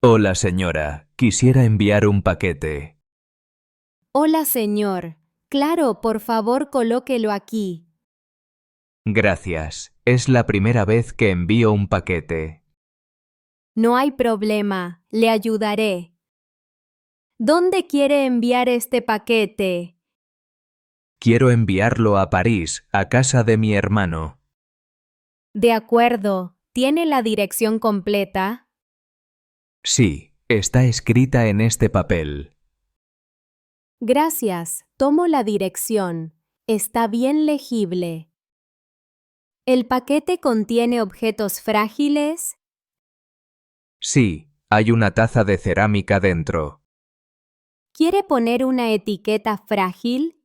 Hola señora, quisiera enviar un paquete. Hola, señor. Claro, por favor, colóquelo aquí. Gracias, es la primera vez que envío un paquete. No hay problema, le ayudaré. ¿Dónde quiere enviar este paquete? Quiero enviarlo a París, a casa de mi hermano. De acuerdo, ¿tiene la dirección completa? Sí, está escrita en este papel. Gracias, tomo la dirección. Está bien legible. ¿El paquete contiene objetos frágiles? Sí, hay una taza de cerámica dentro. ¿Quiere poner una etiqueta frágil?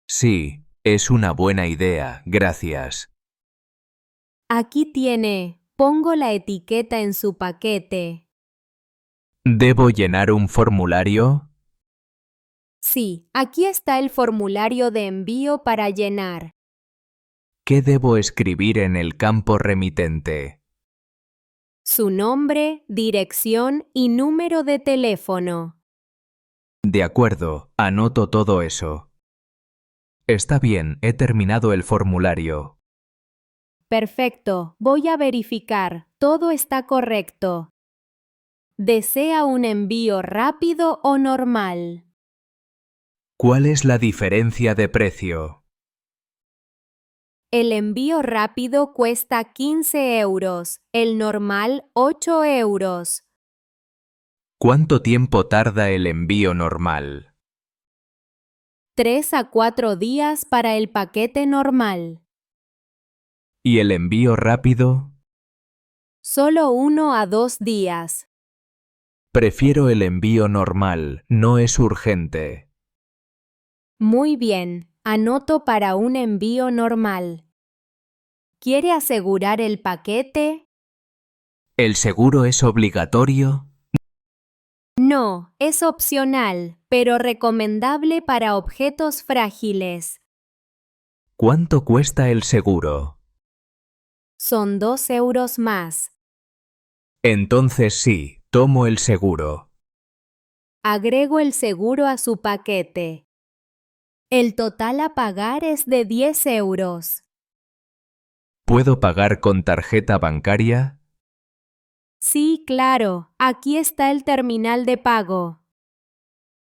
Sí, es una buena idea, gracias. Aquí tiene, pongo la etiqueta en su paquete. ¿Debo llenar un formulario? Sí, aquí está el formulario de envío para llenar. ¿Qué debo escribir en el campo remitente? Su nombre, dirección y número de teléfono. De acuerdo, anoto todo eso. Está bien, he terminado el formulario. Perfecto, voy a verificar. Todo está correcto. ¿Desea un envío rápido o normal? ¿Cuál es la diferencia de precio? El envío rápido cuesta 15 euros, el normal 8 euros. ¿Cuánto tiempo tarda el envío normal? 3 a 4 días para el paquete normal. ¿Y el envío rápido? Solo 1 a 2 días. Prefiero el envío normal, no es urgente. Muy bien, anoto para un envío normal. ¿Quiere asegurar el paquete? ¿El seguro es obligatorio? No, es opcional, pero recomendable para objetos frágiles. ¿Cuánto cuesta el seguro? Son 2 euros más. Entonces sí, tomo el seguro. Agrego el seguro a su paquete. El total a pagar es de 10 euros. ¿Puedo pagar con tarjeta bancaria? Sí, claro, aquí está el terminal de pago.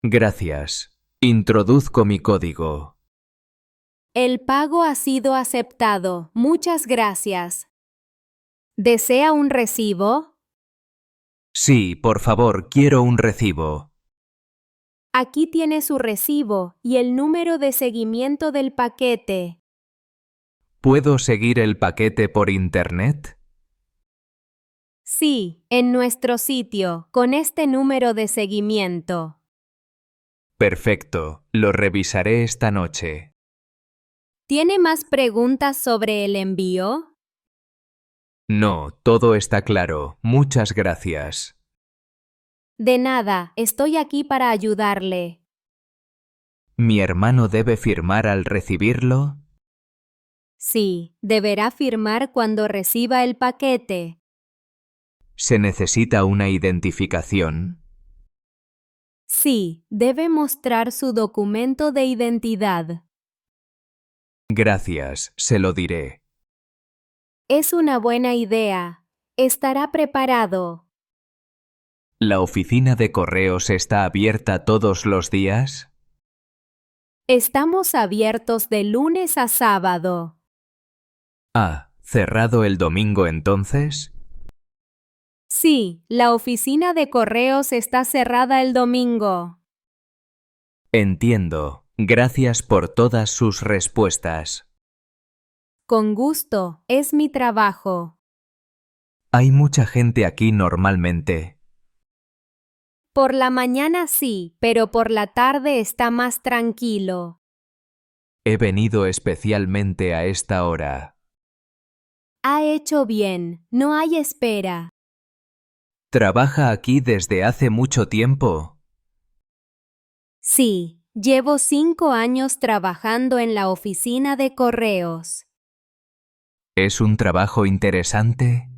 Gracias. Introduzco mi código. El pago ha sido aceptado. Muchas gracias. ¿Desea un recibo? Sí, por favor, quiero un recibo. Aquí tiene su recibo y el número de seguimiento del paquete. ¿Puedo seguir el paquete por internet? Sí, en nuestro sitio, con este número de seguimiento. Perfecto, lo revisaré esta noche. ¿Tiene más preguntas sobre el envío? No, todo está claro. Muchas gracias. De nada, estoy aquí para ayudarle. ¿Mi hermano debe firmar al recibirlo? Sí, deberá firmar cuando reciba el paquete. ¿Se necesita una identificación? Sí, debe mostrar su documento de identidad. Gracias, se lo diré. Es una buena idea. Estará preparado. ¿La oficina de correos está abierta todos los días? Estamos abiertos de lunes a sábado. Ah, ¿cerrado el domingo entonces? Sí, la oficina de correos está cerrada el domingo. Entiendo. Gracias por todas sus respuestas. Con gusto, es mi trabajo. Hay mucha gente aquí normalmente. Por la mañana sí, pero por la tarde está más tranquilo. He venido especialmente a esta hora. Ha hecho bien, no hay espera. ¿Trabaja aquí desde hace mucho tiempo? Sí, llevo 5 años trabajando en la oficina de correos. ¿Es un trabajo interesante?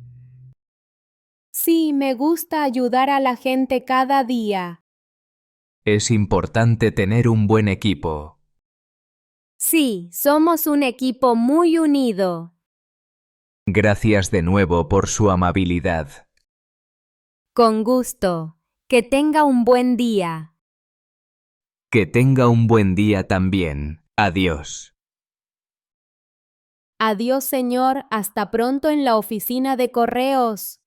Sí, me gusta ayudar a la gente cada día. Es importante tener un buen equipo. Sí, somos un equipo muy unido. Gracias de nuevo por su amabilidad. Con gusto. Que tenga un buen día. Que tenga un buen día también. Adiós. Adiós, señor. Hasta pronto en la oficina de correos.